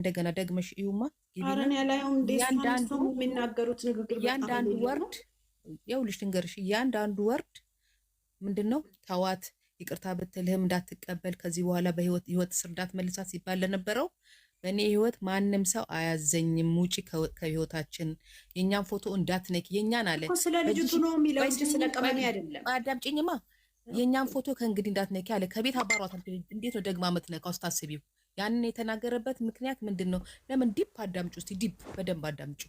እንደገና ደግመሽ እዩማ አረን ያላየው እያንዳንዱ የሚናገሩት ንግግር እያንዳንዱ ወርድ ይኸውልሽ ትንገርሽ እያንዳንዱ ወርድ ምንድነው ተዋት ይቅርታ ብትልህም እንዳትቀበል ከዚህ በኋላ በህይወት ስርዳት መልሳት ሲባል ለነበረው በእኔ ህይወት ማንም ሰው አያዘኝም ውጪ ከህይወታችን የኛን ፎቶ እንዳትነኪ የኛን አለ ስለ ልጅቱ ነው የሚለው እንጂ ስለ ቀመሜ አይደለም። አዳምጪኝማ የኛን ፎቶ ከእንግዲህ እንዳትነኪ አለ። ከቤት አባሯት እንዴት ነው ደግማ የምትነካው ስታስቢው? ያንን የተናገረበት ምክንያት ምንድነው? ለምን ዲፕ አዳምጪ እስቲ ዲፕ በደንብ አዳምጪ።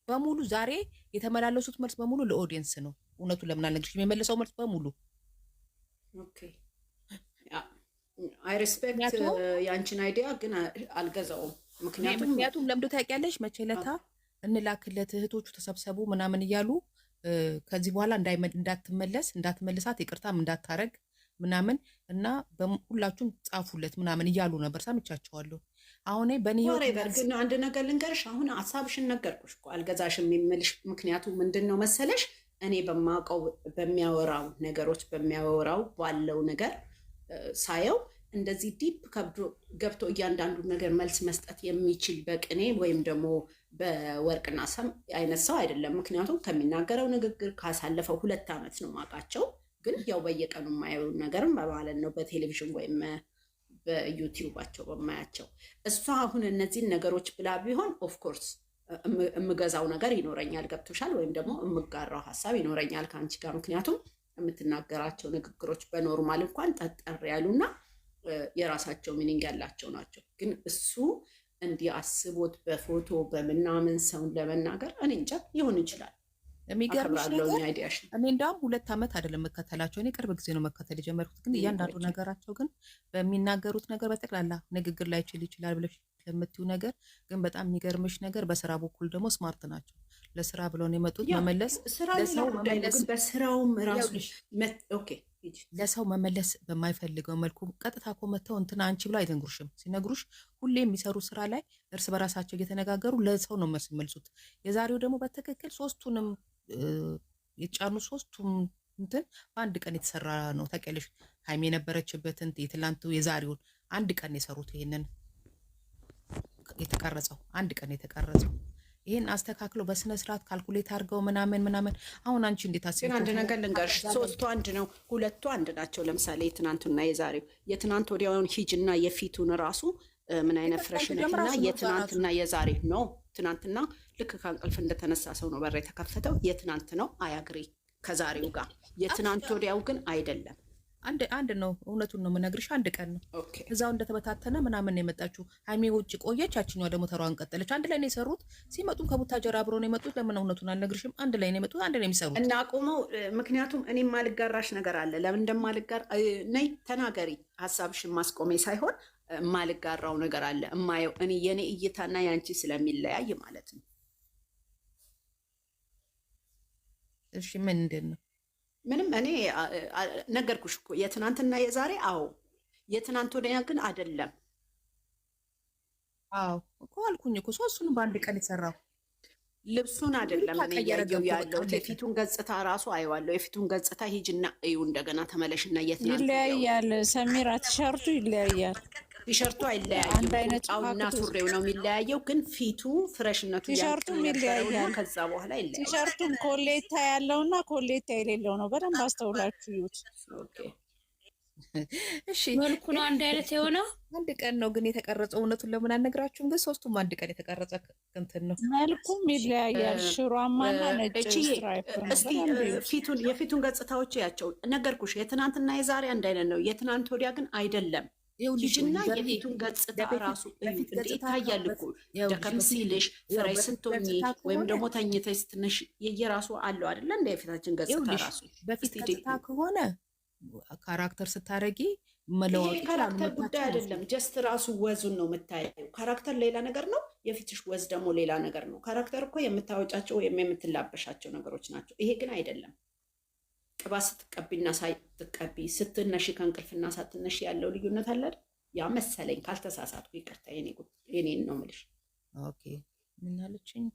በሙሉ ዛሬ የተመላለሱት መልስ በሙሉ ለኦዲየንስ ነው። እውነቱ ለምን አልነግርሽም? የመለሰው መልስ በሙሉ ኦኬ አይ ሪስፔክት ያንቺን አይዲያ ግን አልገዛውም። ምክንያቱም ለምዶ ታውቂያለሽ መቼ ለታ እንላክለት እህቶቹ ተሰብሰቡ ምናምን እያሉ ከዚህ በኋላ እንዳትመልሳት ይቅርታም እንዳታረግ ምናምን እና ሁላችሁም ጻፉለት ምናምን እያሉ ነበር። ሰምቻቸዋለሁ። አሁን በእኔ ግን አንድ ነገር ልንገርሽ። አሁን ሀሳብሽን ነገርኩሽ እኮ አልገዛሽም የሚልሽ ምክንያቱ ምንድን ነው መሰለሽ? እኔ በማውቀው በሚያወራው ነገሮች በሚያወራው ባለው ነገር ሳየው እንደዚህ ዲፕ ገብቶ እያንዳንዱ ነገር መልስ መስጠት የሚችል በቅኔ ወይም ደግሞ በወርቅና ሰም አይነት ሰው አይደለም። ምክንያቱም ከሚናገረው ንግግር ካሳለፈው 2 ዓመት ነው ማውቃቸው። ግን ያው በየቀኑ የማየው ነገርም በማለት ነው በቴሌቪዥን ወይም በዩቲዩባቸው በማያቸው። እሷ አሁን እነዚህን ነገሮች ብላ ቢሆን ኦፍኮርስ የምገዛው ነገር ይኖረኛል። ገብቶሻል? ወይም ደግሞ የምጋራው ሀሳብ ይኖረኛል ከአንቺ ጋር። ምክንያቱም የምትናገራቸው ንግግሮች በኖርማል እንኳን ጠጠር ያሉና የራሳቸው ሚኒንግ ያላቸው ናቸው። ግን እሱ እንዲህ አስቦት በፎቶ በምናምን ሰውን ለመናገር እኔ እንጃ ሊሆን ይችላል። የሚገርምሽ ነገር እኔ እንዳውም 2 ዓመት አይደለም መከተላቸው፣ እኔ ቅርብ ጊዜ ነው መከተል የጀመርኩት። ግን እያንዳንዱ ነገራቸው ግን በሚናገሩት ነገር በጠቅላላ ንግግር ላይ ይችላል ብለሽ ለምትዩ ነገር ግን በጣም የሚገርምሽ ነገር በስራ በኩል ደግሞ ስማርት ናቸው። ለስራ ብለው ነው የመጡት። ለሰው መመለስ በማይፈልገው መልኩ ቀጥታ እኮ መተው እንትና አንቺ ብለው አይነግሩሽም። ሲነግሩሽ ሁሌ የሚሰሩ ስራ ላይ እርስ በራሳቸው እየተነጋገሩ ለሰው ነው የሚመልሱት። የዛሬው ደግሞ በትክክል ሶስቱንም የጫኑ ሶስቱም እንትን በአንድ ቀን የተሰራ ነው። ታውቂያለሽ ሀይሚ የነበረችበትን የትላንቱ የዛሬውን አንድ ቀን የሰሩት ይሄንን የተቀረጸው አንድ ቀን የተቀረጸው ይሄን አስተካክሎ በስነ ስርዓት ካልኩሌት አድርገው ምናምን። አሁን አንቺ እንዴት አስበሽ? አንድ ነገር ልንገርሽ፣ 3ቱ አንድ ነው፣ 2ቱ አንድ ናቸው። ለምሳሌ የትናንቱና የዛሬው የትናንት ወዲያውን ሂጅና የፊቱን ራሱ ምን አይነት ፍሬሽነትና የትናንትና የዛሬ ነው። ትናንትና ልክ ከእንቅልፍ እንደተነሳ ሰው ነው በር የተከፈተው። የትናንት ነው አያግሪ ከዛሬው ጋር። የትናንት ወዲያው ግን አይደለም። አንድ ነው። እውነቱን ነው የምነግርሽ። አንድ ቀን ነው እዛው እንደተበታተነ ምናምን የመጣችው ሀይሜ ውጭ ቆየች፣ ያችኛዋ ደግሞ ተሯን ቀጠለች። አንድ ላይ ነው የሰሩት። ሲመጡም ከቡታጀራ አብረው ነው የመጡት። ለምን እውነቱን አልነግርሽም? አንድ ላይ ነው የመጡት፣ አንድ ላይ የሚሰሩት እና አቁመው። ምክንያቱም እኔ ማልጋራሽ ነገር አለ። ለምን እንደማልጋር ነይ ተናገሪ። ሀሳብሽን ማስቆሜ ሳይሆን ማልጋራው ነገር አለ እማየው እኔ የኔ እይታና ያንቺ ስለሚለያይ ማለት ነው። እሺ ምንድን ነው? ምንም እኔ ነገርኩሽ እኮ የትናንትና የዛሬ። አዎ የትናንት ወዲያ ግን አይደለም። አዎ እኮ አልኩኝ እኮ ሶስቱንም በአንድ ቀን የሰራው ልብሱን አይደለም እኔ እያየሁ ያለው የፊቱን ገጽታ ራሱ አየዋለሁ። የፊቱን ገጽታ ሂጅና እዩ እንደገና ተመለሽና የትናንት ይለያያል። ሰሚራ ቲሸርቱ ይለያያል። ቲሸርቱ አይለያይም። ቁምጣውና ሱሪው ነው የሚለያየው። ግን ፊቱ ፍሬሽነቱ ቲሸርቱም ይለያያል። ከዛ በኋላ ይለያያል። ቲሸርቱም ኮሌታ ያለውና ኮሌታ የሌለው ነው። በደንብ አስተውላችሁ ይዩት። ኦኬ እሺ መልኩ ነው አንድ አይነት የሆነው። አንድ ቀን ነው ግን የተቀረጸው። እውነቱን ለምን አልነግራችሁም? ግን ሶስቱም አንድ ቀን የተቀረጸ እንትን ነው። መልኩም ይለያያል። ሽሯማና ነጭ ስትራይፕ ነው። እስቲ የፊቱን ገጽታዎች ያቸው ነገርኩሽ። የትናንትና የዛሬ አንድ አይነት ነው። የትናንት ወዲያ ግን አይደለም። ልጅና የፊቱን ገጽታ ራሱ ይታያል እኮ ደከም ሲልሽ ፍሬ ስትሆኚ ወይም ደግሞ ተኝተሽ ስትነሽ የየራሱ አለው አይደለ? እንደ የፊታችን ገጽታ ራሱ በፊት ገጽታ ከሆነ ካራክተር ስታረጊ መለዋወጥ ካራክተር ጉዳይ አይደለም። ጀስት ራሱ ወዙን ነው የምታየው። ካራክተር ሌላ ነገር ነው፣ የፊትሽ ወዝ ደግሞ ሌላ ነገር ነው። ካራክተር እኮ የምታወጫቸው ወይም የምትላበሻቸው ነገሮች ናቸው። ይሄ ግን አይደለም። ቅባት ስትቀቢና ሳትቀቢ፣ ስትነሺ ከእንቅልፍና ሳትነሺ ያለው ልዩነት አለ አይደል? ያ መሰለኝ ካልተሳሳትኩ፣ ይቅርታ የኔን ነው የምልሽ። ኦኬ ምን አለችኝ?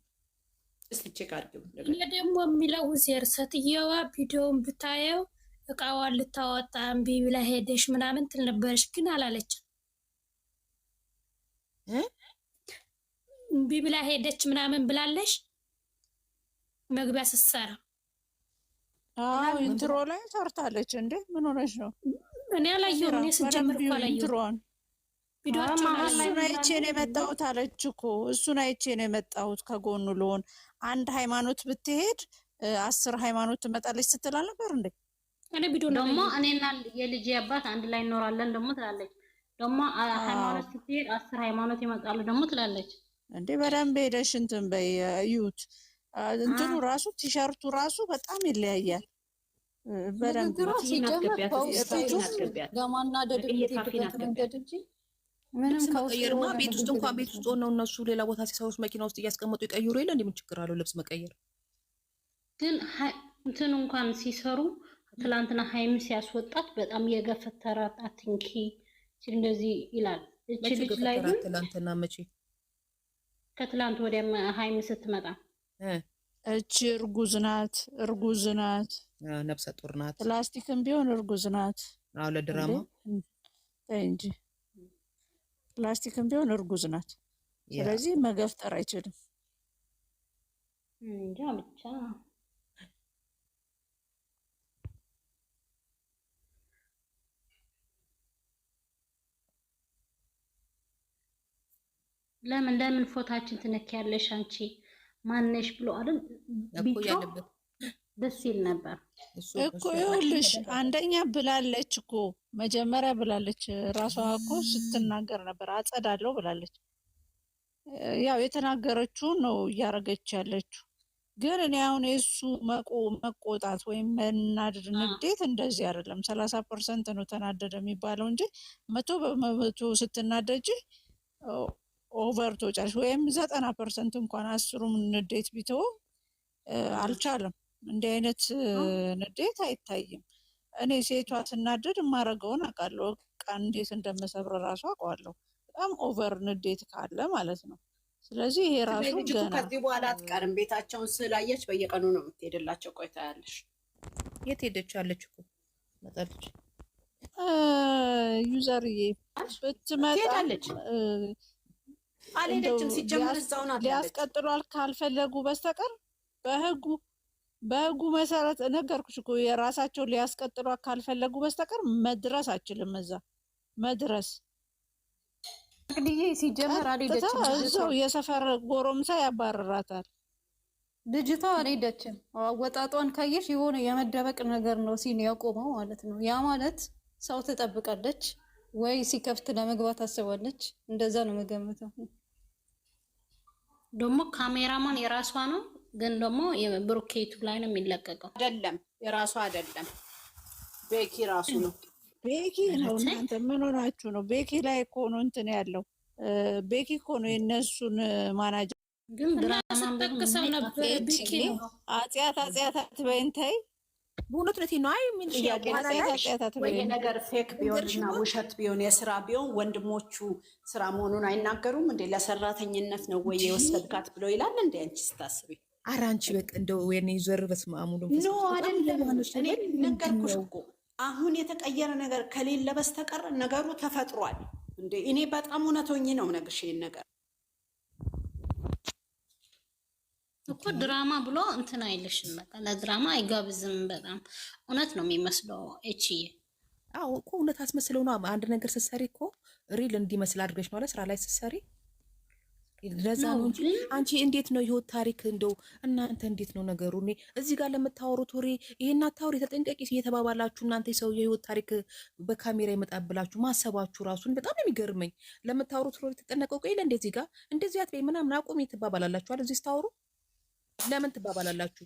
እስቲ ቼክ አድርጊው። እኔ ደግሞ የሚለው ዜር ሴትየዋ ቪዲዮውን ብታየው እቃዋን ልታወጣ እምቢ ብላ ሄደሽ ምናምን ትል ነበረሽ፣ ግን አላለችም። ብላ ሄደች ምናምን ብላለሽ መግቢያ ስትሰራ። አዎ ኢንትሮ ላይ ሰርታለች እንዴ ምን ሆነሽ ነው? እኔ አላየሁም። እኔ ስጀምር እኮ አላየሁም ኢንትሮን ቪዲዮአቸውን አይቼ ነው የመጣሁት አለች እኮ። እሱን አይቼ ነው የመጣሁት ከጎኑ ልሆን አንድ ሃይማኖት ብትሄድ 10 ሃይማኖት ትመጣለች ስትል አልነበር እንዴ? እኔ ቪዲዮ ደግሞ እኔና የልጄ አባት አንድ ላይ እንኖራለን ደግሞ ትላለች። ደግሞ ሃይማኖት ስትሄድ 10 ሃይማኖት ይመጣሉ ደግሞ ትላለች እንዴ። በደንብ ሄደሽ እንትን በይ እዩት። እንትኑ ራሱ ቲሸርቱ ራሱ በጣም ይለያያል። በደንብ ገማና ደድብት መንገድ እንጂ ምንም ከቀየርማ ቤት ውስጥ እንኳን ቤት ውስጥ ሆነው እነሱ ሌላ ቦታ ሲሰሩት መኪና ውስጥ እያስቀመጡ ይቀይሩ የለ እንዴ? ምን ችግር አለው ልብስ መቀየር? ግን እንትን እንኳን ሲሰሩ ትላንትና ሃይም ሲያስወጣት በጣም የገፈተራት አትንኪ እንደዚህ ይላል። እቺ ልጅ ላይ ግን ትላንትና መቼ ከትላንት ወዲያ ሃይም ስትመጣ እቺ እርጉዝ ናት ነፍሰ ጡር ናት። ፕላስቲክም ቢሆን እርጉዝ ናት። አዎ ለድራማ እንጂ ፕላስቲክም ቢሆን እርጉዝ ናት። ስለዚህ መገፍጠር አይችልም። እንጃ ብቻ ለምን ፎታችን ትነኪያለሽ አንቺ ማነሽ ብሎ አይደል ቢጮህ ደስ ይል ነበር እኮ። ይኸውልሽ አንደኛ ብላለች እኮ መጀመሪያ ብላለች። ራሷ እኮ ስትናገር ነበር አጸዳለሁ ብላለች። ያው የተናገረችውን ነው እያረገች ያለችው። ግን እኔ አሁን የሱ መቆጣት ወይም መናደድ ንዴት እንደዚህ አይደለም። 30% ነው ተናደደ የሚባለው እንጂ 100% ስትናደጂ ኦቨር ተወጫለሽ። ወይም 90% እንኳን 10ም ንዴት ቢተው አልቻለም። እንዲህ አይነት ንዴት አይታይም። እኔ ሴቷ ትናደድ የማረገውን አውቃለሁ። ዕቃ እንዴት እንደምሰብር ራሱ አውቀዋለሁ። በጣም ኦቨር ንዴት ካለ ማለት ነው። ስለዚህ ይሄ ራሱ ገና ከዚህ በኋላ አትቀርም። ቤታቸውን ስላየች በየቀኑ ነው የምትሄድላቸው። ቆይታ ያለሽ የት ሄደች? አለች እኮ መጣለች። ዩዘርዬ ብትመጣ ትሄዳለች። አልሄደችም። ሲጀምር እዛው ናት። ሊያስቀጥሏል ካልፈለጉ በስተቀር በህጉ መሰረት ነገርኩሽ እኮ የራሳቸው ሊያስቀጥሏል ካልፈለጉ በስተቀር መድረስ አችልም። እዛ መድረስ እንግዲህ ሲጀመር አልሄደችም። እዛው የሰፈር ጎረምሳ ያባርራታል። ልጅቷ አልሄደችም። አወጣጧን ካየሽ የሆነ የመደበቅ ነገር ነው ሲል ያቆመው ማለት ነው። ያ ማለት ሰው ትጠብቃለች ወይ ሲከፍት ለመግባት አስባለች። እንደዛ ነው መገመተው። ደግሞ ካሜራማን የራሷ ነው፣ ግን ደግሞ የብሩኬቱ ላይ ነው የሚለቀቀው። አይደለም የራሷ አይደለም፣ ቤኪ ራሱ ነው። ቤኪ ነው። እናንተ ምን ሆናችሁ ነው? ቤኪ ላይ እኮ ነው እንትን ያለው። ቤኪ እኮ ነው የነሱን ማናጀር። ግን ድራማ ተከሰው ነበር። ቤኪ ነው አጽያት አትበይንታይ። በእውነት ነው። አይ ምን ወይ ነገር ፌክ ቢሆንና ውሸት ቢሆን የስራ ቢሆን ወንድሞቹ ስራ መሆኑን አይናገሩም እንዴ? ለሰራተኝነት ነው ወይ የወሰድካት ብሎ ይላል እንዴ? አንቺ ስታስቢ ኧረ አንቺ በቃ እንደው ወይኔ ዘር በስመ አብ ነው አይደለም። እኔ ነገርኩሽ እኮ አሁን የተቀየረ ነገር ከሌለ በስተቀር ነገሩ ተፈጥሯል እንዴ? እኔ በጣም እውነተኛ ነው የምነግርሽ ይሄን ነገር እኮ ድራማ ብሎ እንትን አይልሽም። በቃ ለድራማ አይጋብዝም። በጣም እውነት ነው የሚመስለው። እቺዬ አዎ እኮ እውነት አስመስለው ነው። አንድ ነገር ስትሰሪ እኮ ሪል እንዲመስል አድርገሽ ነው ስራ ላይ ስትሰሪ። ለዛ ነው እንጂ አንቺ እንዴት ነው ህይወት ታሪክ እንደው እናንተ እንዴት ነው ነገሩ? እኔ እዚህ ጋር ለምታወሩት ወሬ ይሄን አታውሪ ተጠንቀቂ እየተባባላችሁ እናንተ ሰው የህይወት ታሪክ በካሜራ ይመጣብላችሁ ማሰባችሁ ራሱን በጣም የሚገርመኝ። ለምታወሩት ወሬ ተጠነቀቁ ይለ እንደዚህ ጋር እንደዚህ አትበይ ምናምን አቁም ትባባላላችኋል። እዚህ ስታወሩ ለምን ትባባላላችሁ?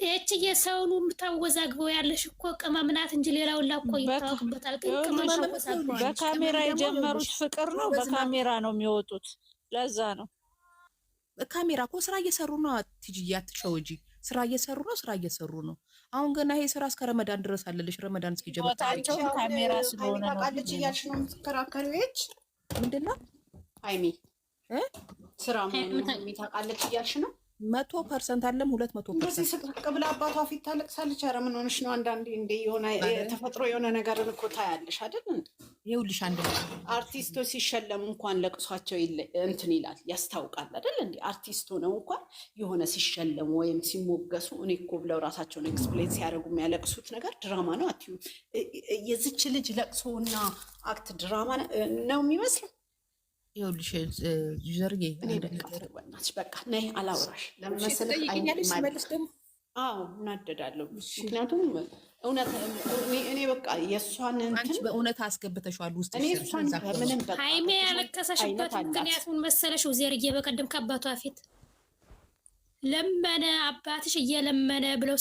እቺ የሰውን ሁሉ ታወዛግበው ያለሽ እኮ ቅመም ናት እንጂ ሌላውን ላቆ ይታወቅበታል። ግን ቅመም በካሜራ የጀመሩት ፍቅር ነው፣ በካሜራ ነው የሚወጡት። ለዛ ነው ካሜራ እኮ ስራ እየሰሩ ነው። አትጂያ አትሸውጂ። ስራ እየሰሩ ነው። አሁን ገና ይሄ ስራ እስከ ረመዳን ድረስ አለልሽ። ረመዳን እስኪጀምር ካሜራ ስለሆነ ነው ታውቃለች እያልሽ ነው የምትከራከሪዎች። ምንድነው ሃይሚ ስራ ምን ታውቃለች እያልሽ ነው? 100% አለም 200%። እንደዚህ ስቅቅ ብላ አባቷ ፊት ታለቅሳለች። ኧረ ምን ሆነሽ ነው? አንዳንዴ እንደ የሆነ ተፈጥሮ የሆነ ነገር እኮ ታያለሽ አይደል? ይኸውልሽ አንድ አርቲስቶች ሲሸለሙ እንኳን ለቅሷቸው እንትን ይላል ያስታውቃል አይደል እንዴ? አርቲስት ሆነው እንኳን የሆነ ሲሸለሙ ወይም ሲሞገሱ እኔ እኮ ብለው ራሳቸውን ኤክስፕሌን ሲያደርጉ የሚያለቅሱት ነገር ድራማ ነው አትዩ። የዚች ልጅ ለቅሶ እና አክት ድራማ ነው የሚመስለው። ይኸውልሽ ዘርዬ በቃ ነይ አላውራሽ ለምን መሰለሽ መልስ ደግሞ እናደዳለሁ። ምክንያቱም እውነት እኔ በቃ የእሷን አንቺ በእውነት አስገብተሻል ውስጥ እኔ እሷን ምንም በቃ ሃይሜ ያለቀሰሽበት ምክንያት ምን መሰለሽ? ዜርዬ በቀደም ከአባቷ ፊት ለመነ አባትሽ እየለመነ ብለው